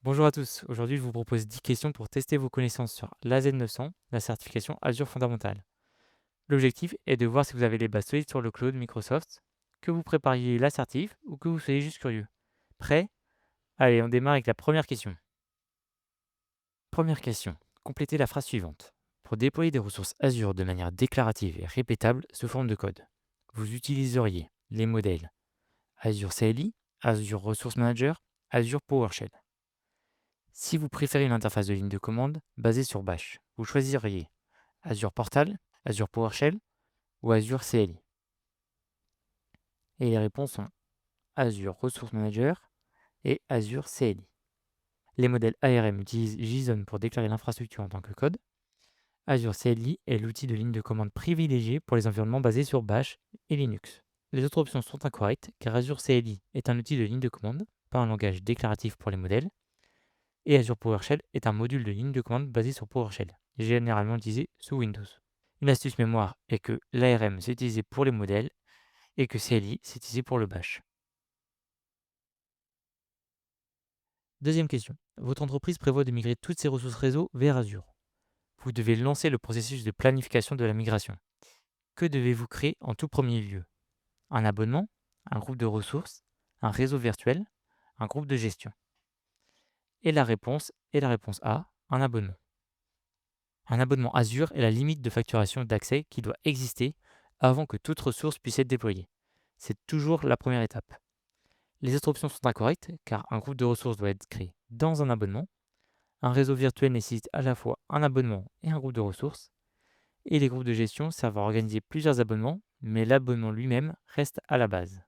Bonjour à tous, aujourd'hui je vous propose 10 questions pour tester vos connaissances sur l'AZ900, la certification Azure fondamentale. L'objectif est de voir si vous avez les bases solides sur le cloud Microsoft, que vous prépariez l'assertif ou que vous soyez juste curieux. Prêt? Allez, on démarre avec la première question. Première question, complétez la phrase suivante. Pour déployer des ressources Azure de manière déclarative et répétable sous forme de code, vous utiliseriez les modèles Azure CLI, Azure Resource Manager, Azure PowerShell. Si vous préférez une interface de ligne de commande basée sur Bash, vous choisiriez Azure Portal, Azure PowerShell ou Azure CLI. Et les réponses sont Azure Resource Manager et Azure CLI. Les modèles ARM utilisent JSON pour déclarer l'infrastructure en tant que code. Azure CLI est l'outil de ligne de commande privilégié pour les environnements basés sur Bash et Linux. Les autres options sont incorrectes car Azure CLI est un outil de ligne de commande, pas un langage déclaratif pour les modèles, et Azure PowerShell est un module de ligne de commande basé sur PowerShell, généralement utilisé sous Windows. Une astuce mémoire est que l'ARM c'est utilisé pour les modèles et que CLI c'est utilisé pour le bash. Deuxième question. Votre entreprise prévoit de migrer toutes ses ressources réseau vers Azure. Vous devez lancer le processus de planification de la migration. Que devez-vous créer en tout premier lieu? Un abonnement, un groupe de ressources, un réseau virtuel, un groupe de gestion. Et la réponse est la réponse A, un abonnement. Un abonnement Azure est la limite de facturation d'accès qui doit exister avant que toute ressource puisse être déployée. C'est toujours la première étape. Les autres options sont incorrectes car un groupe de ressources doit être créé dans un abonnement. Un réseau virtuel nécessite à la fois un abonnement et un groupe de ressources. Et les groupes de gestion servent à organiser plusieurs abonnements, mais l'abonnement lui-même reste à la base.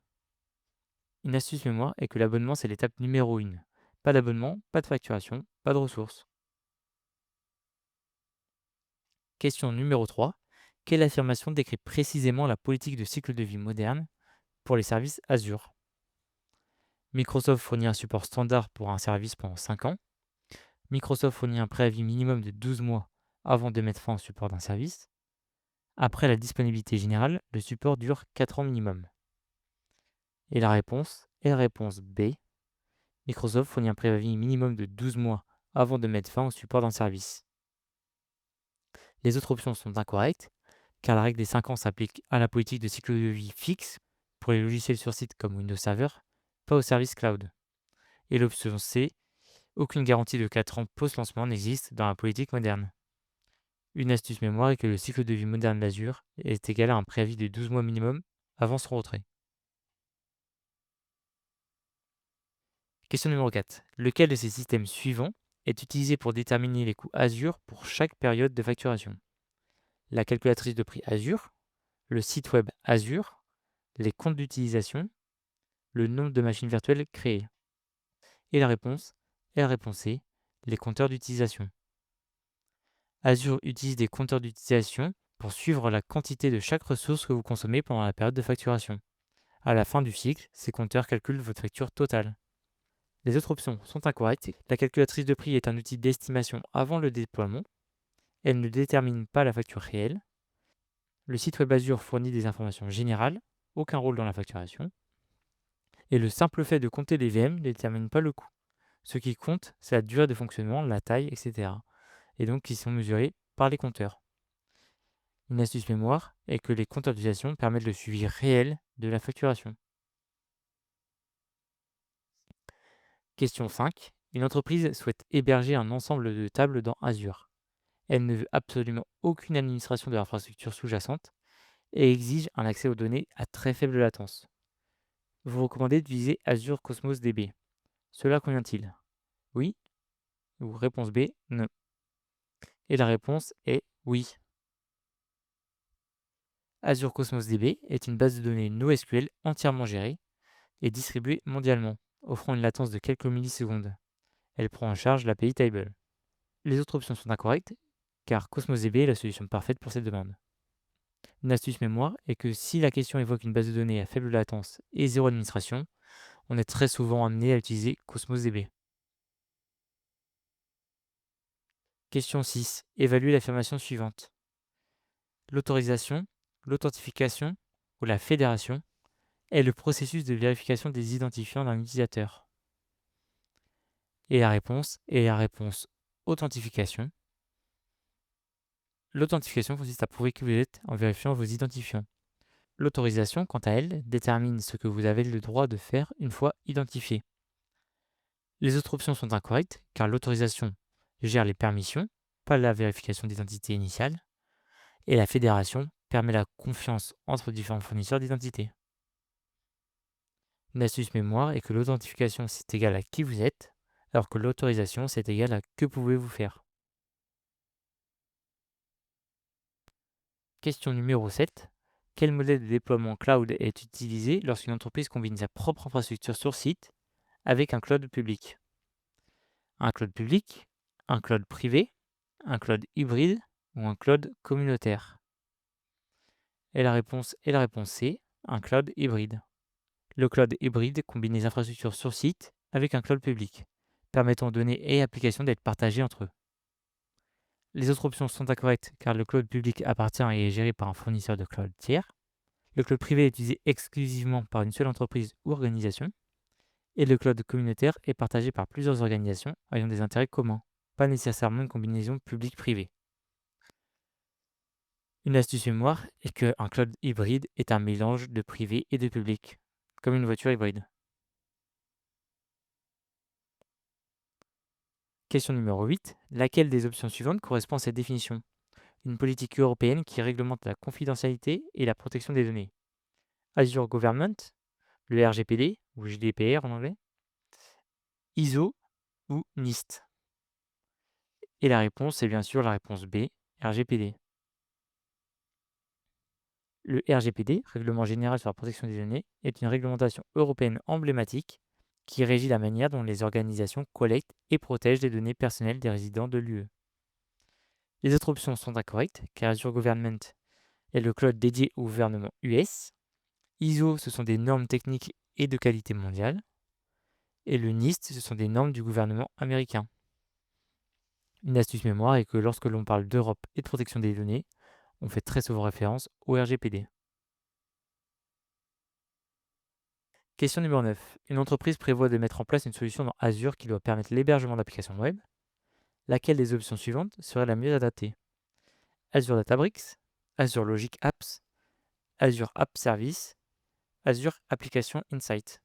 Une astuce mémoire est que l'abonnement c'est l'étape numéro 1. Pas d'abonnement, pas de facturation, pas de ressources. Question numéro 3. Quelle affirmation décrit précisément la politique de cycle de vie moderne pour les services Azure? Microsoft fournit un support standard pour un service pendant 5 ans. Microsoft fournit un préavis minimum de 12 mois avant de mettre fin au support d'un service. Après la disponibilité générale, le support dure 4 ans minimum. Et la réponse est la réponse B. Microsoft fournit un préavis minimum de 12 mois avant de mettre fin au support d'un service. Les autres options sont incorrectes, car la règle des 5 ans s'applique à la politique de cycle de vie fixe pour les logiciels sur site comme Windows Server, pas aux services cloud. Et l'option C, aucune garantie de 4 ans post-lancement n'existe dans la politique moderne. Une astuce mémoire est que le cycle de vie moderne d'Azure est égal à un préavis de 12 mois minimum avant son retrait. Question numéro 4. Lequel de ces systèmes suivants est utilisé pour déterminer les coûts Azure pour chaque période de facturation? La calculatrice de prix Azure, le site web Azure, les comptes d'utilisation, le nombre de machines virtuelles créées. Et la réponse est la réponse C, les compteurs d'utilisation. Azure utilise des compteurs d'utilisation pour suivre la quantité de chaque ressource que vous consommez pendant la période de facturation. À la fin du cycle, ces compteurs calculent votre facture totale. Les autres options sont incorrectes. La calculatrice de prix est un outil d'estimation avant le déploiement. Elle ne détermine pas la facture réelle. Le site web Azure fournit des informations générales, aucun rôle dans la facturation. Et le simple fait de compter les VM ne détermine pas le coût. Ce qui compte, c'est la durée de fonctionnement, la taille, etc. Et donc qui sont mesurés par les compteurs. Une astuce mémoire est que les compteurs d'utilisation permettent le suivi réel de la facturation. Question 5. Une entreprise souhaite héberger un ensemble de tables dans Azure. Elle ne veut absolument aucune administration de l'infrastructure sous-jacente et exige un accès aux données à très faible latence. Vous recommandez d'utiliser Azure Cosmos DB. Cela convient-il? Oui. Ou réponse B, non. Et la réponse est oui. Azure Cosmos DB est une base de données NoSQL entièrement gérée et distribuée mondialement, offrant une latence de quelques millisecondes. Elle prend en charge l'API Table. Les autres options sont incorrectes, car Cosmos DB est la solution parfaite pour cette demande. Une astuce mémoire est que si la question évoque une base de données à faible latence et zéro administration, on est très souvent amené à utiliser Cosmos DB. Question 6. Évaluez l'affirmation suivante. L'autorisation, l'authentification ou la fédération est le processus de vérification des identifiants d'un utilisateur. Et la réponse est la réponse authentification. L'authentification consiste à prouver que vous êtes en vérifiant vos identifiants. L'autorisation, quant à elle, détermine ce que vous avez le droit de faire une fois identifié. Les autres options sont incorrectes car l'autorisation gère les permissions, pas la vérification d'identité initiale, et la fédération permet la confiance entre différents fournisseurs d'identité. Une astuce mémoire est que l'authentification c'est égal à qui vous êtes, alors que l'autorisation c'est égal à que pouvez-vous faire. Question numéro 7. Quel modèle de déploiement cloud est utilisé lorsqu'une entreprise combine sa propre infrastructure sur site avec un cloud public? Un cloud public, un cloud privé, un cloud hybride ou un cloud communautaire? Et la réponse C, un cloud hybride. Le cloud hybride combine les infrastructures sur site avec un cloud public, permettant aux données et applications d'être partagées entre eux. Les autres options sont incorrectes car le cloud public appartient et est géré par un fournisseur de cloud tiers. Le cloud privé est utilisé exclusivement par une seule entreprise ou organisation. Et le cloud communautaire est partagé par plusieurs organisations ayant des intérêts communs, pas nécessairement une combinaison public-privé. Une astuce mémoire est qu'un cloud hybride est un mélange de privé et de public, comme une voiture hybride. Question numéro 8. Laquelle des options suivantes correspond à cette définition? Une politique européenne qui réglemente la confidentialité et la protection des données. Azure Government, le RGPD, ou GDPR en anglais, ISO ou NIST. Et la réponse est bien sûr la réponse B, RGPD. Le RGPD, Règlement général sur la protection des données, est une réglementation européenne emblématique qui régit la manière dont les organisations collectent et protègent les données personnelles des résidents de l'UE. Les autres options sont incorrectes, car Azure Government est le cloud dédié au gouvernement US. ISO, ce sont des normes techniques et de qualité mondiale. Et le NIST, ce sont des normes du gouvernement américain. Une astuce mémoire est que lorsque l'on parle d'Europe et de protection des données, on fait très souvent référence au RGPD. Question numéro 9. Une entreprise prévoit de mettre en place une solution dans Azure qui doit permettre l'hébergement d'applications web. Laquelle des options suivantes serait la mieux adaptée? Azure Databricks, Azure Logic Apps, Azure App Service, Azure Application Insight.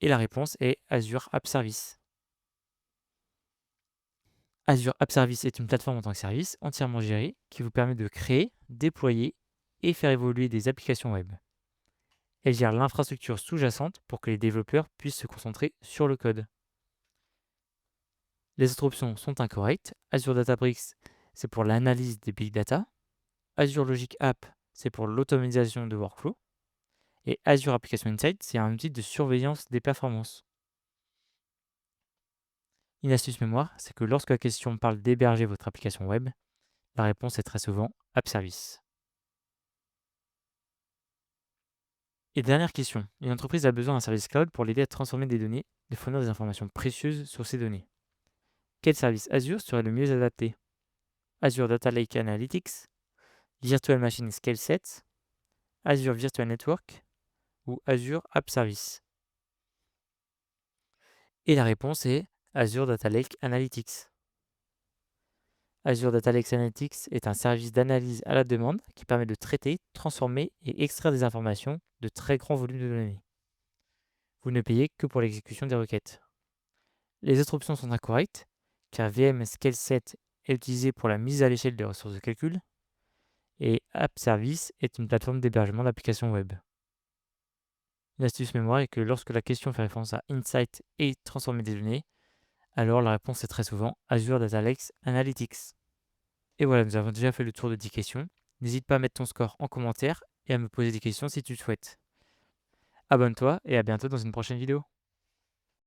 Et la réponse est Azure App Service. Azure App Service est une plateforme en tant que service entièrement gérée qui vous permet de créer, déployer et faire évoluer des applications web. Elle gère l'infrastructure sous-jacente pour que les développeurs puissent se concentrer sur le code. Les autres options sont incorrectes. Azure Databricks, c'est pour l'analyse des big data. Azure Logic App, c'est pour l'automatisation de workflow. Et Azure Application Insight, c'est un outil de surveillance des performances. Une astuce mémoire, c'est que lorsque la question parle d'héberger votre application web, la réponse est très souvent App Service. Et dernière question, une entreprise a besoin d'un service cloud pour l'aider à transformer des données, de fournir des informations précieuses sur ces données. Quel service Azure serait le mieux adapté? Azure Data Lake Analytics, Virtual Machine Scale Set, Azure Virtual Network ou Azure App Service? Et la réponse est Azure Data Lake Analytics. Azure Data Lake Analytics est un service d'analyse à la demande qui permet de traiter, transformer et extraire des informations de très grands volumes de données. Vous ne payez que pour l'exécution des requêtes. Les autres options sont incorrectes, car VM Scale Set est utilisé pour la mise à l'échelle des ressources de calcul, et App Service est une plateforme d'hébergement d'applications web. Une astuce mémoire est que lorsque la question fait référence à Insight et transformer des données, alors la réponse est très souvent Azure Data Lake Analytics. Et voilà, nous avons déjà fait le tour de 10 questions. N'hésite pas à mettre ton score en commentaire et à me poser des questions si tu le souhaites. Abonne-toi et à bientôt dans une prochaine vidéo.